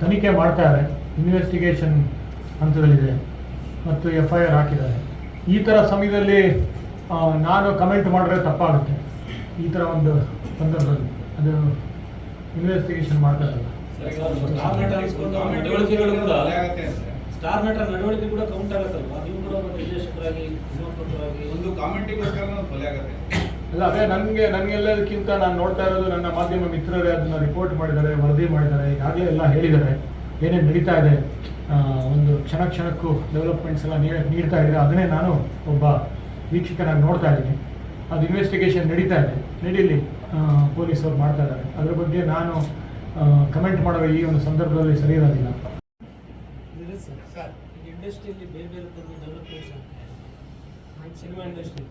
ತನಿಖೆ ಮಾಡ್ತಾರೆ, ಇನ್ವೆಸ್ಟಿಗೇಷನ್ ಹಂತದಲ್ಲಿದೆ ಮತ್ತು FIR ಹಾಕಿದ್ದಾರೆ. ಈ ಥರ ಸಮಯದಲ್ಲಿ ನಾನು ಕಮೆಂಟ್ ಮಾಡಿದ್ರೆ ತಪ್ಪಾಗುತ್ತೆ. ಈ ಥರ ಒಂದು ಸಂದರ್ಭದಲ್ಲಿ ಅದು ಇನ್ವೆಸ್ಟಿಗೇಷನ್ ಮಾಡ್ತಾರಲ್ಲ. ಸ್ಟಾರ್ ನಟರ ನಡವಳಿಕೆ ಕೂಡ ಕೌಂಟ್ ಆಗುತ್ತಲ್ವಾ? ನೀವು ಕೂಡ ಒಂದು ನಿರ್ದೇಶಕರಾಗಿ ಒಂದು ಕಾಮೆಂಟಿಗೋಸ್ಕರ ಕೊಲೆ ಆಗುತ್ತೆ ಅಲ್ಲ. ಅದೇ ನನಗೆಲ್ಲದಕ್ಕಿಂತ ನಾನು ನೋಡ್ತಾ ಇರೋದು ನನ್ನ ಮಾಧ್ಯಮ ಮಿತ್ರರೇ ಅದನ್ನ ರಿಪೋರ್ಟ್ ಮಾಡಿದ್ದಾರೆ, ವರದಿ ಮಾಡಿದ್ದಾರೆ, ಈಗಾಗಲೇ ಎಲ್ಲ ಹೇಳಿದ್ದಾರೆ ಏನೇನು ನಡೀತಾ ಇದೆ, ಒಂದು ಕ್ಷಣಕ್ಕೂ ಡೆವಲಪ್ಮೆಂಟ್ಸ್ ಎಲ್ಲ ನೀಡ್ತಾ ಇದ್ದಾರೆ. ಅದನ್ನೇ ನಾನು ಒಬ್ಬ ವೀಕ್ಷಕನಾಗಿ ನೋಡ್ತಾ ಇದ್ದೀನಿ. ಅದು ಇನ್ವೆಸ್ಟಿಗೇಷನ್ ನಡೀತಾ ಇದೆ, ನಡೀಲಿ, ಪೊಲೀಸರು ಮಾಡ್ತಾ ಇದ್ದಾರೆ. ಅದ್ರ ಬಗ್ಗೆ ನಾನು ಕಮೆಂಟ್ ಮಾಡುವ ಈ ಒಂದು ಸಂದರ್ಭದಲ್ಲಿ ಸರಿ ಇರೋದಿಲ್ಲ. ಸರ್, ಇಂಡಸ್ಟ್ರಿಯಲ್ಲಿ ಬೇರೆ ಬೇರೆ ಥರದ developments cinema industry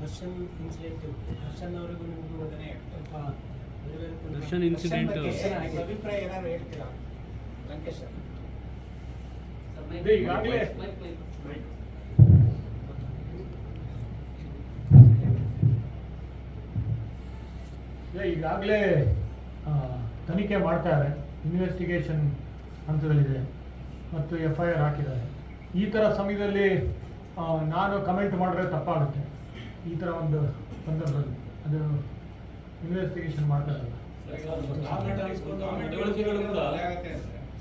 Darshan incident, Darshan ಅವರಿಗೂ ನಿಮಗೂ ಸ್ವಲ್ಪ ಬೇರೆ ಬೇರೆ ದರ್ಶನ್ ಇನ್ಸಿಡೆಂಟ್ ಅಭಿಪ್ರಾಯ ಏನಾದ್ರು ಹೇಳ್ತೀರಾ ಲಂಕೇಶ್ ಸರ್? ಈಗಾಗಲೇ ಈಗಾಗಲೇ ತನಿಖೆ ಮಾಡ್ತಾರೆ, ಇನ್ವೆಸ್ಟಿಗೇಷನ್ ಹಂತದಲ್ಲಿದೆ ಮತ್ತು FIR ಹಾಕಿದ್ದಾರೆ. ಈ ಥರ ಸಮಯದಲ್ಲಿ ನಾನು ಕಮೆಂಟ್ ಮಾಡಿದ್ರೆ ತಪ್ಪಾಗುತ್ತೆ. ಈ ಥರ ಒಂದು ಸಂದರ್ಭದಲ್ಲಿ ಅದು ಇನ್ವೆಸ್ಟಿಗೇಷನ್ ಮಾಡ್ತಾರಲ್ಲ.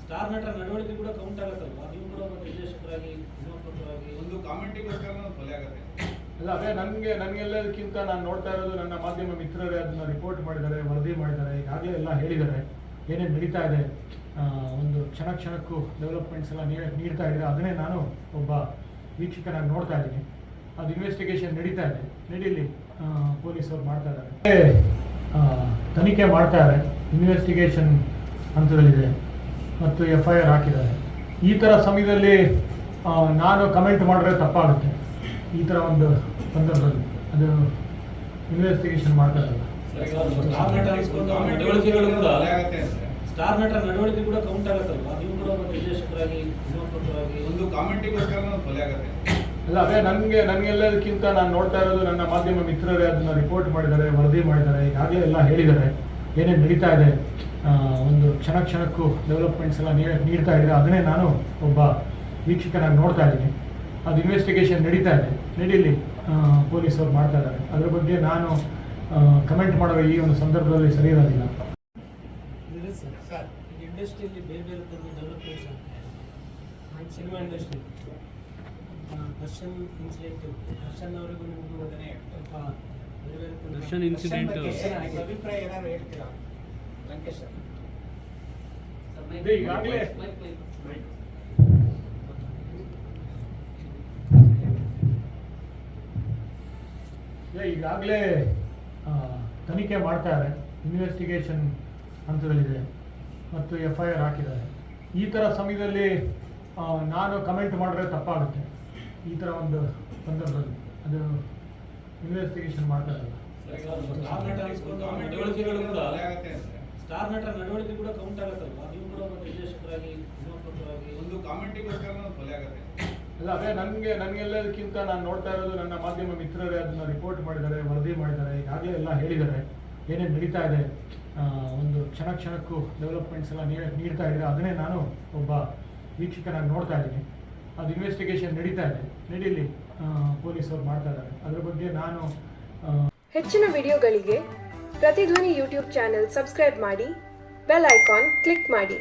ಸ್ಟಾರ್ ನಟರ ನಡವಳಿಕೆ ಕೂಡ ಕೌಂಟ್ ಆಗುತ್ತಲ್ವಾ? ನೀವು ಕೂಡ ಒಂದು ನಿರ್ದೇಶಕರಾಗಿ ಒಂದು ಕಾಮೆಂಟಿಗೋಸ್ಕರ ಕೊಲೆ ಆಗುತ್ತೆ ಅಲ್ಲ. ಅದೇ ನನಗೆಲ್ಲದಕ್ಕಿಂತ ನಾನು ನೋಡ್ತಾ ಇರೋದು ನನ್ನ ಮಾಧ್ಯಮ ಮಿತ್ರರೇ ಅದನ್ನ ರಿಪೋರ್ಟ್ ಮಾಡಿದ್ದಾರೆ, ವರದಿ ಮಾಡಿದ್ದಾರೆ, ಈಗಾಗಲೇ ಎಲ್ಲ ಹೇಳಿದ್ದಾರೆ ಏನೇನು ನಡೀತಾ ಇದೆ, ಒಂದು ಕ್ಷಣಕ್ಕೂ ಡೆವಲಪ್ಮೆಂಟ್ಸ್ ಎಲ್ಲ ನೀಡ್ತಾ ಇದ್ದಾರೆ. ಅದನ್ನೇ ನಾನು ಒಬ್ಬ ವೀಕ್ಷಕನಾಗಿ ನೋಡ್ತಾ ಇದ್ದೀನಿ. ಅದು ಇನ್ವೆಸ್ಟಿಗೇಷನ್ ನಡೀತಾ ಇದೆ, ನಡೀಲಿ, ಪೊಲೀಸರು ಮಾಡ್ತಾ ಇದ್ದಾರೆ. ತನಿಖೆ ಮಾಡ್ತಾರೆ, ಇನ್ವೆಸ್ಟಿಗೇಷನ್ ಹಂತದಲ್ಲಿದೆ ಮತ್ತು FIR ಹಾಕಿದ್ದಾರೆ. ಈ ಥರ ಸಮಯದಲ್ಲಿ ನಾನು ಕಮೆಂಟ್ ಮಾಡಿದ್ರೆ ತಪ್ಪಾಗುತ್ತೆ. ಈ ಥರ ಒಂದು ಸಂದರ್ಭದಲ್ಲಿ ಅದು ಇನ್ವೆಸ್ಟಿಗೇಷನ್ ಮಾಡ್ತಾರಲ್ಲ. ಸ್ಟಾರ್ ನಟರ ನಡವಳಿಕೆ ಕೂಡ ಕೌಂಟ್ ಆಗುತ್ತಲ್ವಾ? ನೀವು ಕೂಡ ಒಂದು ನಿರ್ದೇಶಕರಾಗಿ ಒಂದು ಕಾಮೆಂಟಿಗೋಸ್ಕರ ಕೊಲೆ ಆಗುತ್ತೆ ಅಲ್ಲ. ಅದೇ ನನಗೆಲ್ಲದಕ್ಕಿಂತ ನಾನು ನೋಡ್ತಾ ಇರೋದು ನನ್ನ ಮಾಧ್ಯಮ ಮಿತ್ರರೇ ಅದನ್ನ ರಿಪೋರ್ಟ್ ಮಾಡಿದ್ದಾರೆ, ವರದಿ ಮಾಡಿದ್ದಾರೆ, ಈಗಾಗಲೇ ಎಲ್ಲ ಹೇಳಿದ್ದಾರೆ ಏನೇನು ನಡೀತಾ ಇದೆ, ಒಂದು ಕ್ಷಣಕ್ಕೂ ಡೆವಲಪ್ಮೆಂಟ್ಸ್ ಎಲ್ಲ ನೀಡ್ತಾ ಇದ್ದಾರೆ. ಅದನ್ನೇ ನಾನು ಒಬ್ಬ ವೀಕ್ಷಕನಾಗಿ ನೋಡ್ತಾ ಇದ್ದೀನಿ. ಅದು ಇನ್ವೆಸ್ಟಿಗೇಷನ್ ನಡೀತಾ ಇದೆ, ನಡೀಲಿ, ಪೊಲೀಸರು ಮಾಡ್ತಾ ಇದ್ದಾರೆ. ಅದ್ರ ಬಗ್ಗೆ ನಾನು ಕಮೆಂಟ್ ಮಾಡುವ ಈ ಒಂದು ಸಂದರ್ಭದಲ್ಲಿ ಸರಿ ಇರೋದಿಲ್ಲ. ಸರ್, ಇಂಡಸ್ಟ್ರಿಯಲ್ಲಿ ಬೇರೆ ಬೇರೆ ಥರದ developments cinema industry Darshan incident, Darshan ಅವರಿಗೂ ನಿಮಗೂ ಸ್ವಲ್ಪ ಬೇರೆ ಬೇರೆ ದರ್ಶನ್ ಇನ್ಸಿಡೆಂಟ್ ಅಭಿಪ್ರಾಯ ಏನಾದ್ರು ಹೇಳ್ತೀರಾ ಲಂಕೇಶ್ ಸರ್? ಈಗಾಗಲೇ ಈಗಾಗಲೇ ತನಿಖೆ ಮಾಡ್ತಾರೆ, ಇನ್ವೆಸ್ಟಿಗೇಷನ್ ಹಂತದಲ್ಲಿದೆ ಮತ್ತು FIR ಹಾಕಿದ್ದಾರೆ. ಈ ಥರ ಸಮಯದಲ್ಲಿ ನಾನು ಕಮೆಂಟ್ ಮಾಡಿದ್ರೆ ತಪ್ಪಾಗುತ್ತೆ. ಈ ಥರ ಒಂದು ಸಂದರ್ಭದಲ್ಲಿ ಅದು ಇನ್ವೆಸ್ಟಿಗೇಷನ್ ಮಾಡ್ತಾರಲ್ಲ. ಸ್ಟಾರ್ ನಟರ ನಡವಳಿಕೆ ಕೂಡ ಕೌಂಟ್ ಆಗುತ್ತಲ್ವಾ? ನೀವು ಕೂಡ ಒಂದು ನಿರ್ದೇಶಕರಾಗಿ ಒಂದು ಕಾಮೆಂಟಿಗೋಸ್ಕರ ಕೊಲೆ ಆಗುತ್ತೆ ಅಲ್ಲ. ಅದೇ ನನಗೆಲ್ಲದಕ್ಕಿಂತ ನಾನು ನೋಡ್ತಾ ಇರೋದು ನನ್ನ ಮಾಧ್ಯಮ ಮಿತ್ರರೇ ಅದನ್ನ ರಿಪೋರ್ಟ್ ಮಾಡಿದ್ದಾರೆ, ವರದಿ ಮಾಡಿದ್ದಾರೆ, ಈಗಾಗಲೇ ಎಲ್ಲ ಹೇಳಿದ್ದಾರೆ ಏನೇನು ನಡೀತಾ ಇದೆ, ಒಂದು ಕ್ಷಣಕ್ಕೂ ಡೆವಲಪ್ಮೆಂಟ್ಸ್ ಎಲ್ಲ ನೀಡ್ತಾ ಇದ್ದಾರೆ. ಅದನ್ನೇ ನಾನು ಒಬ್ಬ ವೀಕ್ಷಕನಾಗಿ ನೋಡ್ತಾ ಇದ್ದೀನಿ. ಅದು ಇನ್ವೆಸ್ಟಿಗೇಷನ್ ನಡೀತಾ ಇದೆ, ನಡೀಲಿ, ಪೊಲೀಸರು ಮಾಡ್ತಾ ಇದ್ದಾರೆ. ಅದ್ರ ಬಗ್ಗೆ ನಾನು ಹೆಚ್ಚಿನ ವಿಡಿಯೋಗಳಿಗೆ ಪ್ರತಿಧ್ವನಿ ಯೂಟ್ಯೂಬ್ ಚಾನೆಲ್ ಸಬ್ಸ್ಕ್ರೈಬ್ ಮಾಡಿ, ಬೆಲ್ ಐಕಾನ್ ಕ್ಲಿಕ್ ಮಾಡಿ.